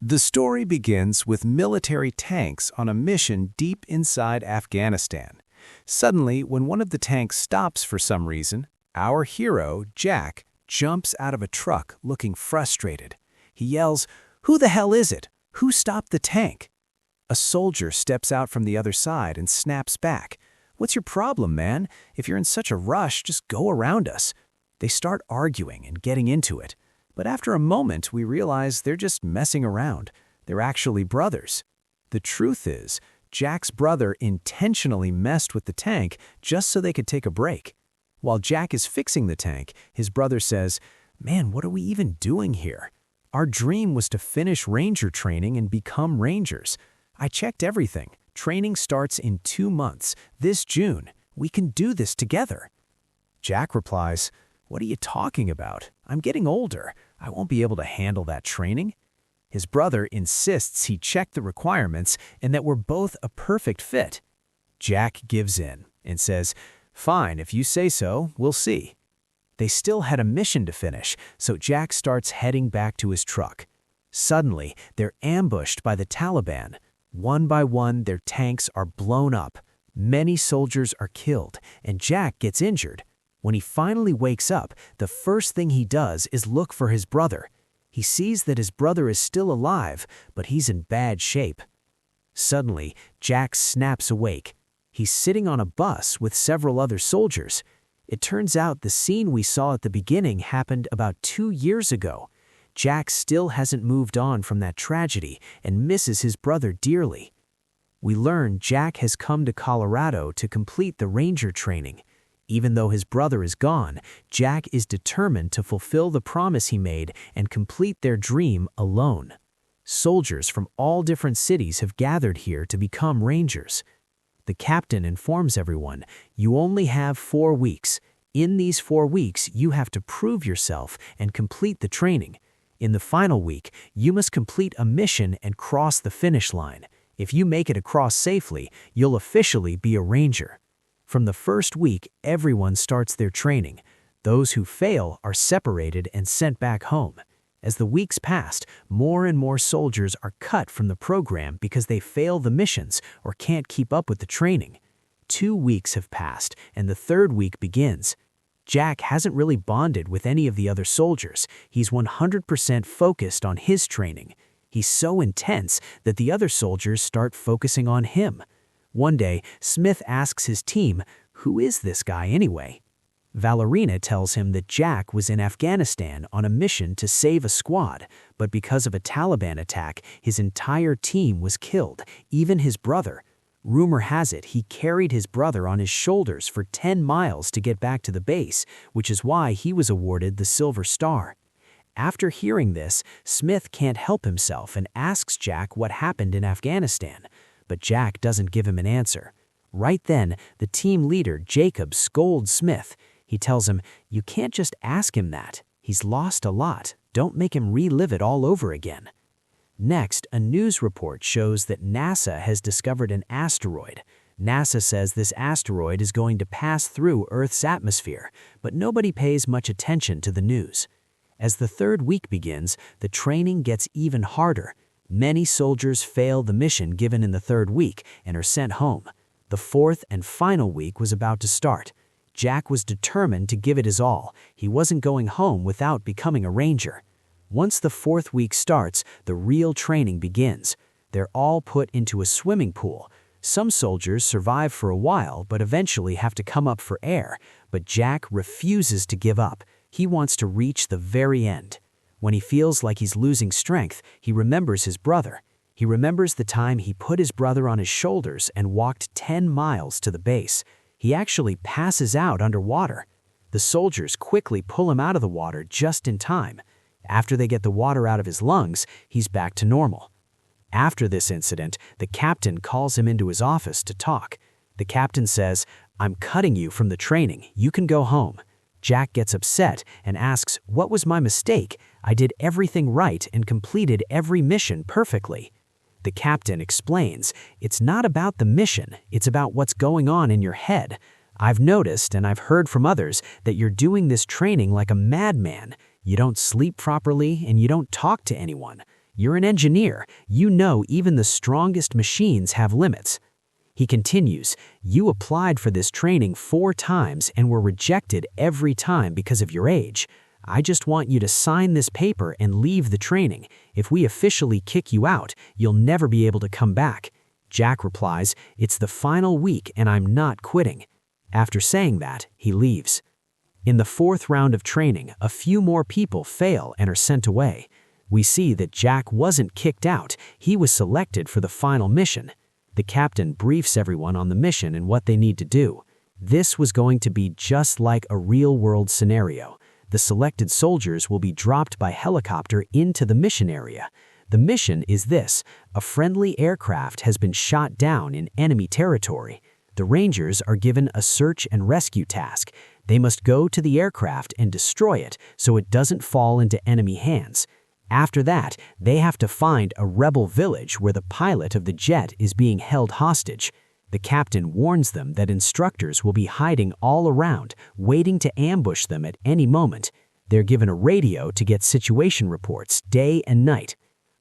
The story begins with military tanks on a mission deep inside Afghanistan. Suddenly, when one of the tanks stops for some reason, our hero, Jack, jumps out of a truck looking frustrated. He yells, "Who the hell is it? Who stopped the tank?" A soldier steps out from the other side and snaps back. "What's your problem, man? If you're in such a rush, just go around us." They start arguing and getting into it. But after a moment, we realize they're just messing around. They're actually brothers. The truth is, Jack's brother intentionally messed with the tank just so they could take a break. While Jack is fixing the tank, his brother says, "Man, what are we even doing here? Our dream was to finish ranger training and become rangers. I checked everything. Training starts in 2 months, this June. We can do this together." Jack replies, "What are you talking about? I'm getting older. I won't be able to handle that training." His brother insists he checked the requirements and that we're both a perfect fit. Jack gives in and says, "Fine, if you say so, we'll see." They still had a mission to finish, so Jack starts heading back to his truck. Suddenly, they're ambushed by the Taliban. One by one, their tanks are blown up. Many soldiers are killed, and Jack gets injured. When he finally wakes up, the first thing he does is look for his brother. He sees that his brother is still alive, but he's in bad shape. Suddenly, Jack snaps awake. He's sitting on a bus with several other soldiers. It turns out the scene we saw at the beginning happened about 2 years ago. Jack still hasn't moved on from that tragedy and misses his brother dearly. We learn Jack has come to Colorado to complete the ranger training. Even though his brother is gone, Jack is determined to fulfill the promise he made and complete their dream alone. Soldiers from all different cities have gathered here to become rangers. The captain informs everyone, "You only have 4 weeks. In these 4 weeks, you have to prove yourself and complete the training. In the final week, you must complete a mission and cross the finish line. If you make it across safely, you'll officially be a ranger." From the first week, everyone starts their training. Those who fail are separated and sent back home. As the weeks passed, more and more soldiers are cut from the program because they fail the missions or can't keep up with the training. 2 weeks have passed, and the 3rd week begins. Jack hasn't really bonded with any of the other soldiers. He's 100% focused on his training. He's so intense that the other soldiers start focusing on him. One day, Smith asks his team, "Who is this guy anyway?" Valerina tells him that Jack was in Afghanistan on a mission to save a squad, but because of a Taliban attack, his entire team was killed, even his brother. Rumor has it he carried his brother on his shoulders for 10 miles to get back to the base, which is why he was awarded the Silver Star. After hearing this, Smith can't help himself and asks Jack what happened in Afghanistan. But Jack doesn't give him an answer. Right then, the team leader, Jacob, scolds Smith. He tells him, "You can't just ask him that. He's lost a lot. Don't make him relive it all over again." Next, a news report shows that NASA has discovered an asteroid. NASA says this asteroid is going to pass through Earth's atmosphere, but nobody pays much attention to the news. As the 3rd week begins, the training gets even harder. Many soldiers fail the mission given in the 3rd week and are sent home. The 4th and final week was about to start. Jack was determined to give it his all. He wasn't going home without becoming a ranger. Once the 4th week starts, the real training begins. They're all put into a swimming pool. Some soldiers survive for a while but eventually have to come up for air. But Jack refuses to give up. He wants to reach the very end. When he feels like he's losing strength, he remembers his brother. He remembers the time he put his brother on his shoulders and walked 10 miles to the base. He actually passes out underwater. The soldiers quickly pull him out of the water just in time. After they get the water out of his lungs, he's back to normal. After this incident, the captain calls him into his office to talk. The captain says, "I'm cutting you from the training. You can go home." Jack gets upset and asks, "What was my mistake? I did everything right and completed every mission perfectly." The captain explains, "It's not about the mission, it's about what's going on in your head. I've noticed and I've heard from others that you're doing this training like a madman. You don't sleep properly and you don't talk to anyone. You're an engineer. You know even the strongest machines have limits." He continues, "You applied for this training 4 times and were rejected every time because of your age. I just want you to sign this paper and leave the training. If we officially kick you out, you'll never be able to come back." Jack replies, "It's the final week and I'm not quitting." After saying that, he leaves. In the 4th round of training, a few more people fail and are sent away. We see that Jack wasn't kicked out, he was selected for the final mission. The captain briefs everyone on the mission and what they need to do. This was going to be just like a real-world scenario. The selected soldiers will be dropped by helicopter into the mission area. The mission is this: a friendly aircraft has been shot down in enemy territory. The Rangers are given a search and rescue task. They must go to the aircraft and destroy it so it doesn't fall into enemy hands. After that, they have to find a rebel village where the pilot of the jet is being held hostage. The captain warns them that instructors will be hiding all around, waiting to ambush them at any moment. They're given a radio to get situation reports day and night.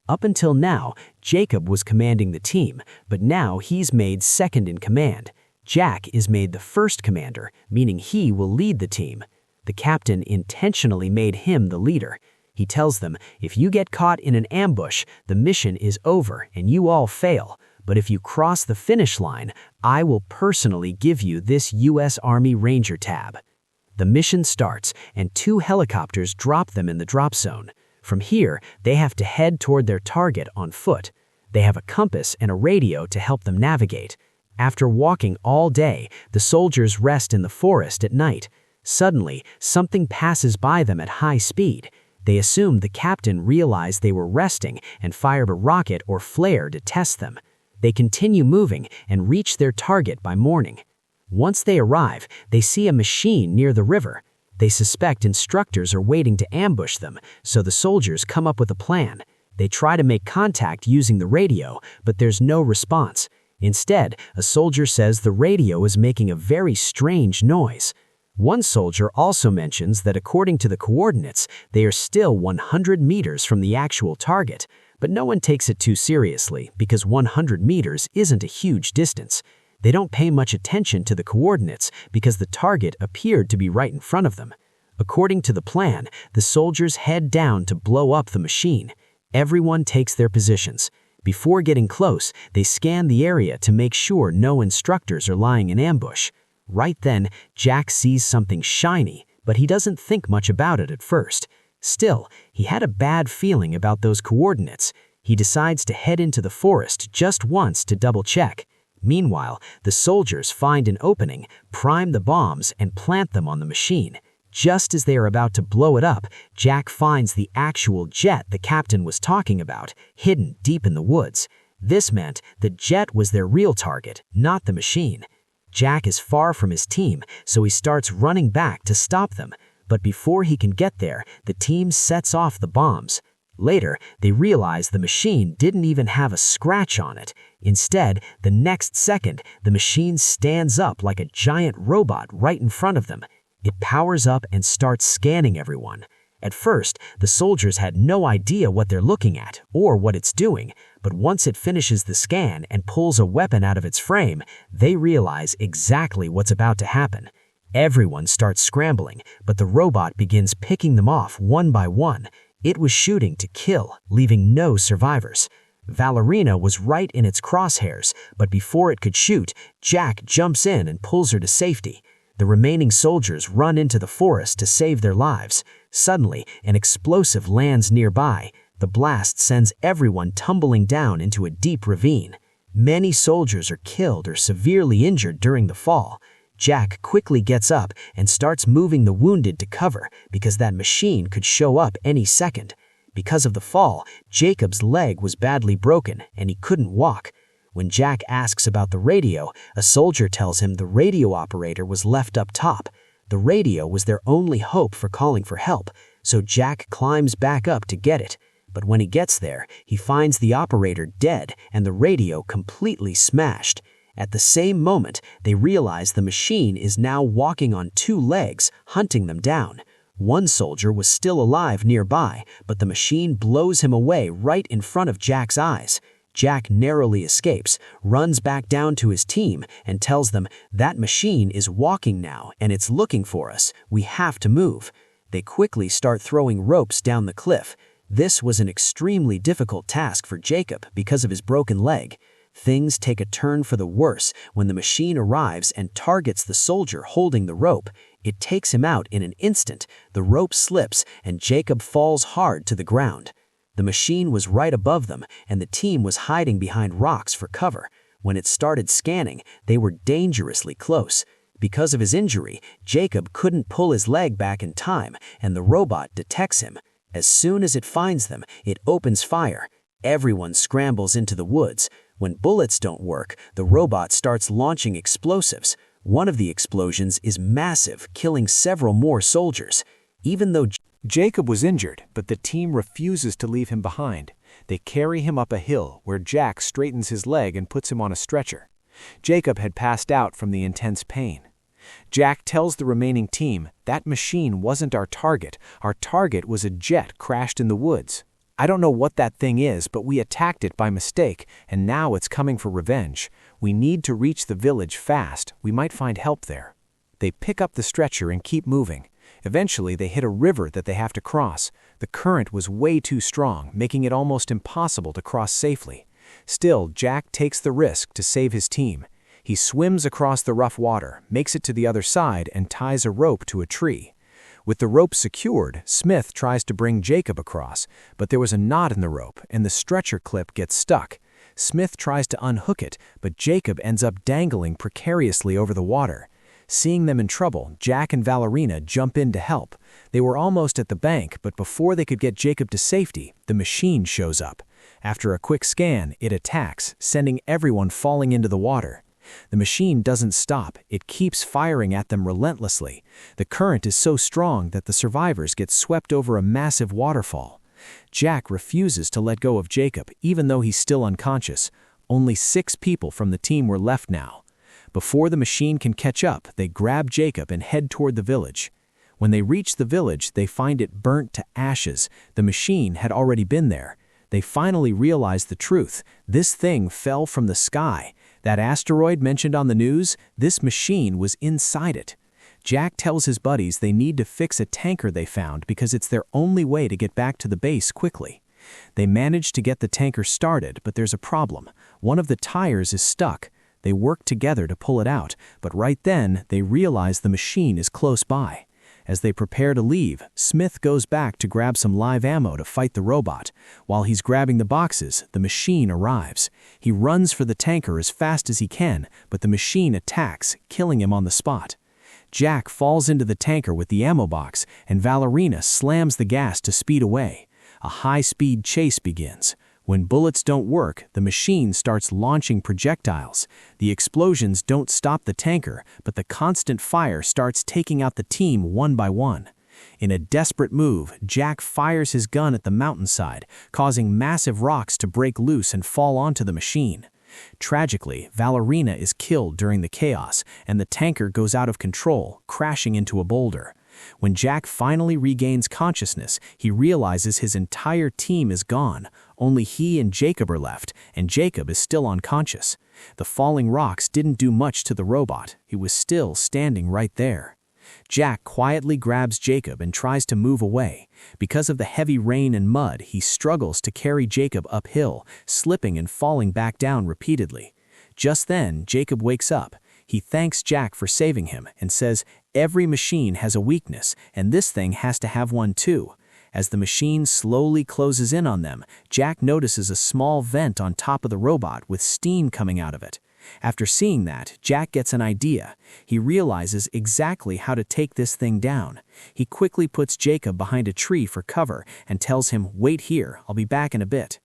Up until now, Jacob was commanding the team, but now he's made second in command. Jack is made the first commander, meaning he will lead the team. The captain intentionally made him the leader. He tells them, "If you get caught in an ambush, the mission is over and you all fail. But if you cross the finish line, I will personally give you this U.S. Army Ranger tab." The mission starts, and 2 helicopters drop them in the drop zone. From here, they have to head toward their target on foot. They have a compass and a radio to help them navigate. After walking all day, the soldiers rest in the forest at night. Suddenly, something passes by them at high speed. They assumed the captain realized they were resting and fired a rocket or flare to test them. They continue moving and reach their target by morning. Once they arrive, they see a machine near the river. They suspect instructors are waiting to ambush them, so the soldiers come up with a plan. They try to make contact using the radio, but there's no response. Instead, a soldier says the radio is making a very strange noise. One soldier also mentions that according to the coordinates, they are still 100 meters from the actual target, but no one takes it too seriously because 100 meters isn't a huge distance. They don't pay much attention to the coordinates because the target appeared to be right in front of them. According to the plan, the soldiers head down to blow up the machine. Everyone takes their positions. Before getting close, they scan the area to make sure no instructors are lying in ambush. Right then, Jack sees something shiny, but he doesn't think much about it at first. Still, he had a bad feeling about those coordinates. He decides to head into the forest just once to double-check. Meanwhile, the soldiers find an opening, prime the bombs, and plant them on the machine. Just as they are about to blow it up, Jack finds the actual jet the captain was talking about, hidden deep in the woods. This meant the jet was their real target, not the machine. Jack is far from his team, so he starts running back to stop them. But before he can get there, the team sets off the bombs. Later, they realize the machine didn't even have a scratch on it. Instead, the next second, the machine stands up like a giant robot right in front of them. It powers up and starts scanning everyone. At first, the soldiers had no idea what they're looking at or what it's doing, but once it finishes the scan and pulls a weapon out of its frame, they realize exactly what's about to happen. Everyone starts scrambling, but the robot begins picking them off one by one. It was shooting to kill, leaving no survivors. Valerina was right in its crosshairs, but before it could shoot, Jack jumps in and pulls her to safety. The remaining soldiers run into the forest to save their lives. Suddenly, an explosive lands nearby. The blast sends everyone tumbling down into a deep ravine. Many soldiers are killed or severely injured during the fall. Jack quickly gets up and starts moving the wounded to cover because that machine could show up any second. Because of the fall, Jacob's leg was badly broken and he couldn't walk. When Jack asks about the radio, a soldier tells him the radio operator was left up top. The radio was their only hope for calling for help, so Jack climbs back up to get it. But when he gets there, he finds the operator dead and the radio completely smashed. At the same moment, they realize the machine is now walking on 2 legs, hunting them down. One soldier was still alive nearby, but the machine blows him away right in front of Jack's eyes. Jack narrowly escapes, runs back down to his team, and tells them, "That machine is walking now, and it's looking for us. We have to move." They quickly start throwing ropes down the cliff. This was an extremely difficult task for Jacob because of his broken leg. Things take a turn for the worse when the machine arrives and targets the soldier holding the rope. It takes him out in an instant. The rope slips, and Jacob falls hard to the ground. The machine was right above them, and the team was hiding behind rocks for cover. When it started scanning, they were dangerously close. Because of his injury, Jacob couldn't pull his leg back in time, and the robot detects him. As soon as it finds them, it opens fire. Everyone scrambles into the woods. When bullets don't work, the robot starts launching explosives. One of the explosions is massive, killing several more soldiers. Even though Jacob was injured, but the team refuses to leave him behind. They carry him up a hill where Jack straightens his leg and puts him on a stretcher. Jacob had passed out from the intense pain. Jack tells the remaining team, "That machine wasn't our target. Our target was a jet crashed in the woods. I don't know what that thing is, but we attacked it by mistake, and now it's coming for revenge. We need to reach the village fast. We might find help there." They pick up the stretcher and keep moving. Eventually, they hit a river that they have to cross. The current was way too strong, making it almost impossible to cross safely. Still, Jack takes the risk to save his team. He swims across the rough water, makes it to the other side, and ties a rope to a tree. With the rope secured, Smith tries to bring Jacob across, but there was a knot in the rope, and the stretcher clip gets stuck. Smith tries to unhook it, but Jacob ends up dangling precariously over the water. Seeing them in trouble, Jack and Valerina jump in to help. They were almost at the bank, but before they could get Jacob to safety, the machine shows up. After a quick scan, it attacks, sending everyone falling into the water. The machine doesn't stop. It keeps firing at them relentlessly. The current is so strong that the survivors get swept over a massive waterfall. Jack refuses to let go of Jacob, even though he's still unconscious. Only 6 people from the team were left now. Before the machine can catch up, they grab Jacob and head toward the village. When they reach the village, they find it burnt to ashes. The machine had already been there. They finally realize the truth. This thing fell from the sky. That asteroid mentioned on the news, this machine was inside it. Jack tells his buddies they need to fix a tanker they found because it's their only way to get back to the base quickly. They manage to get the tanker started, but there's a problem. One of the tires is stuck. They work together to pull it out, but right then they realize the machine is close by. As they prepare to leave, Smith goes back to grab some live ammo to fight the robot. While he's grabbing the boxes, the machine arrives. He runs for the tanker as fast as he can, but the machine attacks, killing him on the spot. Jack falls into the tanker with the ammo box, and Valerina slams the gas to speed away. A high-speed chase begins. When bullets don't work, the machine starts launching projectiles. The explosions don't stop the tanker, but the constant fire starts taking out the team one by one. In a desperate move, Jack fires his gun at the mountainside, causing massive rocks to break loose and fall onto the machine. Tragically, Valerina is killed during the chaos, and the tanker goes out of control, crashing into a boulder. When Jack finally regains consciousness, he realizes his entire team is gone. Only he and Jacob are left, and Jacob is still unconscious. The falling rocks didn't do much to the robot. He was still standing right there. Jack quietly grabs Jacob and tries to move away. Because of the heavy rain and mud, he struggles to carry Jacob uphill, slipping and falling back down repeatedly. Just then, Jacob wakes up. He thanks Jack for saving him and says, "Every machine has a weakness, and this thing has to have one too." As the machine slowly closes in on them, Jack notices a small vent on top of the robot with steam coming out of it. After seeing that, Jack gets an idea. He realizes exactly how to take this thing down. He quickly puts Jacob behind a tree for cover and tells him, "Wait here, I'll be back in a bit."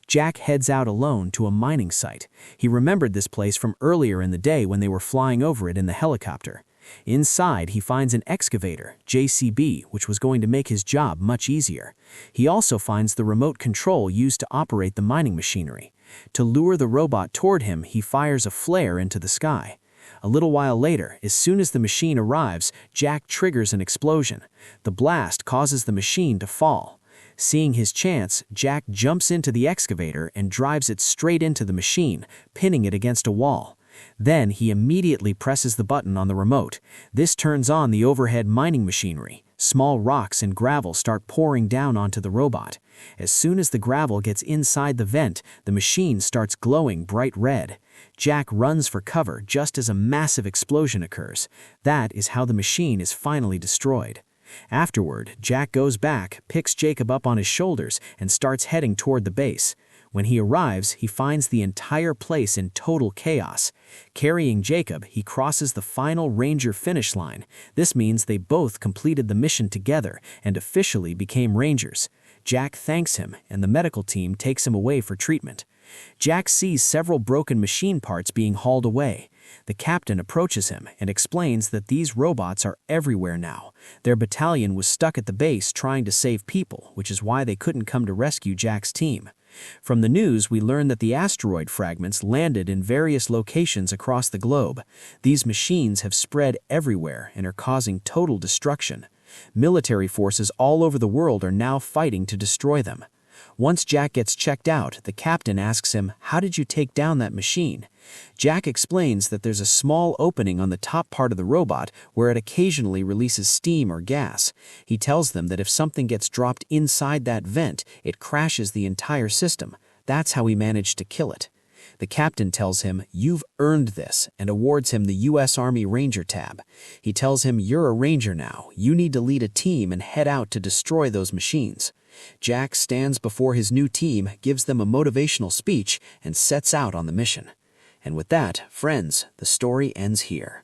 Jack heads out alone to a mining site. He remembered this place from earlier in the day when they were flying over it in the helicopter. Inside, he finds an excavator, JCB, which was going to make his job much easier. He also finds the remote control used to operate the mining machinery. To lure the robot toward him, he fires a flare into the sky. A little while later, as soon as the machine arrives, Jack triggers an explosion. The blast causes the machine to fall. Seeing his chance, Jack jumps into the excavator and drives it straight into the machine, pinning it against a wall. Then he immediately presses the button on the remote. This turns on the overhead mining machinery. Small rocks and gravel start pouring down onto the robot. As soon as the gravel gets inside the vent, the machine starts glowing bright red. Jack runs for cover just as a massive explosion occurs. That is how the machine is finally destroyed. Afterward, Jack goes back, picks Jacob up on his shoulders, and starts heading toward the base. When he arrives, he finds the entire place in total chaos. Carrying Jacob, he crosses the final Ranger finish line. This means they both completed the mission together and officially became Rangers. Jack thanks him, and the medical team takes him away for treatment. Jack sees several broken machine parts being hauled away. The captain approaches him and explains that these robots are everywhere now. Their battalion was stuck at the base trying to save people, which is why they couldn't come to rescue Jack's team. From the news, we learn that the asteroid fragments landed in various locations across the globe. These machines have spread everywhere and are causing total destruction. Military forces all over the world are now fighting to destroy them. Once Jack gets checked out, the captain asks him, "How did you take down that machine?" Jack explains that there's a small opening on the top part of the robot where it occasionally releases steam or gas. He tells them that if something gets dropped inside that vent, it crashes the entire system. That's how he managed to kill it. The captain tells him, "You've earned this," and awards him the U.S. Army Ranger tab. He tells him, "You're a Ranger now. You need to lead a team and head out to destroy those machines." Jack stands before his new team, gives them a motivational speech, and sets out on the mission. And with that, friends, the story ends here.